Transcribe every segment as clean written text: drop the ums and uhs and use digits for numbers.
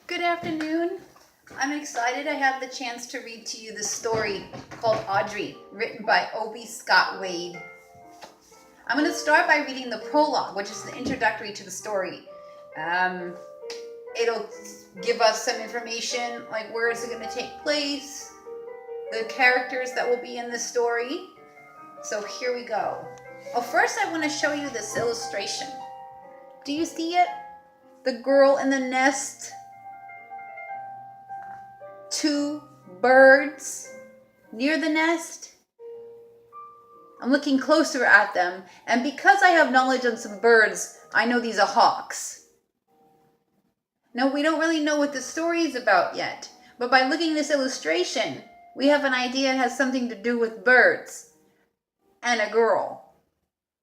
Good afternoon. I'm excited I have the chance to read to you the story called Oddry, written by Obie Scott Wade. I'm going to start by reading the prologue, which is the introductory to the story. It'll give us some information, like where is it going to take place, the characters that will be in the story. So here we go. Well, first I want to show you this illustration. Do you see it? The girl in the nest. Two birds near the nest. I'm looking closer at them, and because I have knowledge on some birds, I know these are hawks. Now, we don't really know what the story is about yet, but by looking at this illustration, we have an idea it has something to do with birds and a girl.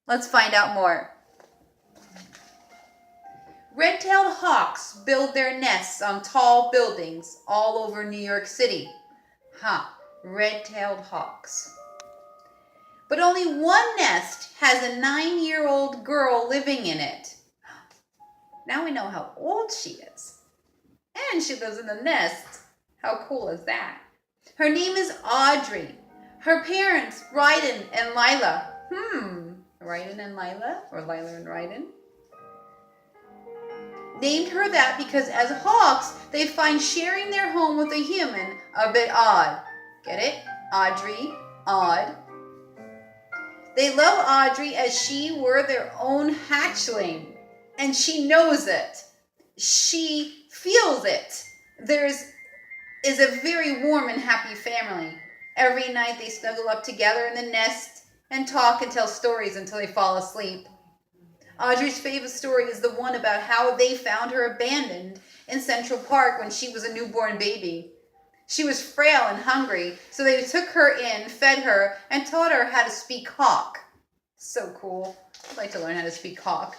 Let's find out more. Red-tailed hawks build their nests on tall buildings all over New York City. Red-tailed hawks. But only one nest has a 9-year-old girl living in it. Now we know how old she is. And she lives in the nest. How cool is that? Her name is Oddry. Her parents, Ryden and Lila. Ryden and Lila? Or Lila and Ryden? Named her that because as hawks, they find sharing their home with a human a bit odd. Get it? Oddry, odd. They love Oddry as she were their own hatchling, and she knows it. She feels it. Is a very warm and happy family. Every night they snuggle up together in the nest and talk and tell stories until they fall asleep. Audrey's favorite story is the one about how they found her abandoned in Central Park when she was a newborn baby. She was frail and hungry, so they took her in, fed her, and taught her how to speak hawk. So cool. I'd like to learn how to speak hawk.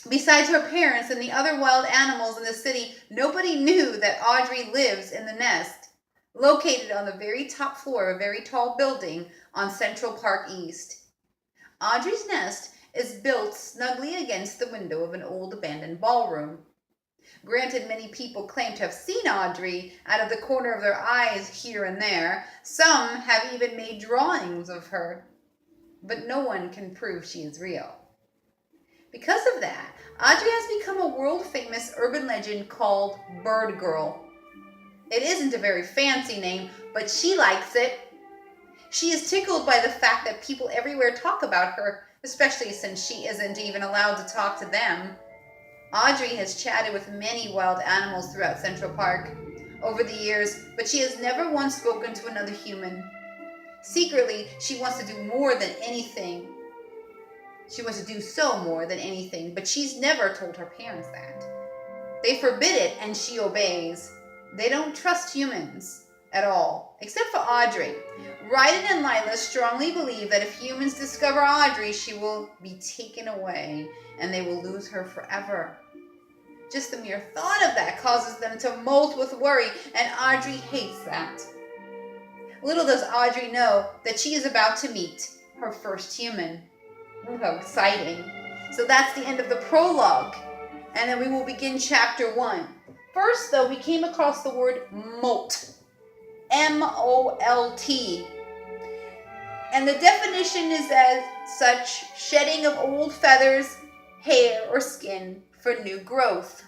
Besides her parents and the other wild animals in the city, nobody knew that Oddry lives in the nest, located on the very top floor of a very tall building on Central Park East. Audrey's nest is built snugly against the window of an old abandoned ballroom. Granted, many people claim to have seen Oddry out of the corner of their eyes here and there. Some have even made drawings of her, but no one can prove she is real. Because of that, Oddry has become a world-famous urban legend called Bird Girl. It isn't a very fancy name, but she likes it. She is tickled by the fact that people everywhere talk about her, especially since she isn't even allowed to talk to them. Oddry has chatted with many wild animals throughout Central Park over the years, but she has never once spoken to another human. Secretly, she wants to do more than anything. She wants to do so more than anything, but she's never told her parents that. They forbid it, and she obeys. They don't trust humans at all, except for Oddry. Ryden and Lila strongly believe that if humans discover Oddry, she will be taken away and they will lose her forever. Just the mere thought of that causes them to molt with worry, and Oddry hates that. Little does Oddry know that she is about to meet her first human. Ooh, how exciting. So that's the end of the prologue, and then we will begin chapter 1. First, though, we came across the word molt. M-O-L-T. And the definition is as such, shedding of old feathers, hair, or skin for new growth.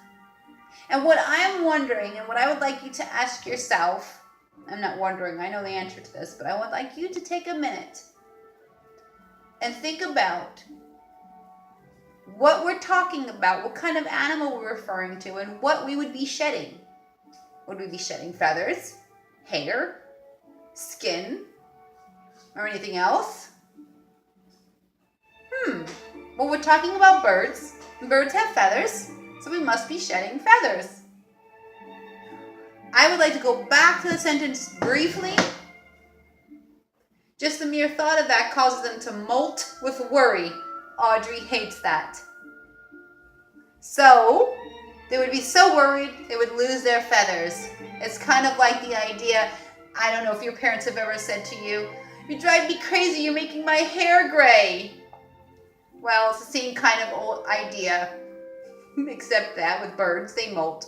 And what I'm wondering, and what I would like you to ask yourself, I'm not wondering, I know the answer to this, but I would like you to take a minute and think about what we're talking about, what kind of animal we're referring to, and what we would be shedding. Would we be shedding feathers, hair, skin, or anything else? Well, we're talking about birds. Birds have feathers, so we must be shedding feathers. I would like to go back to the sentence briefly. Just the mere thought of that causes them to molt with worry. Oddry hates that. So, they would be so worried they would lose their feathers. It's kind of like the idea, I don't know if your parents have ever said to you, "You drive me crazy, you're making my hair gray." Well, it's the same kind of old idea, except that with birds, they molt.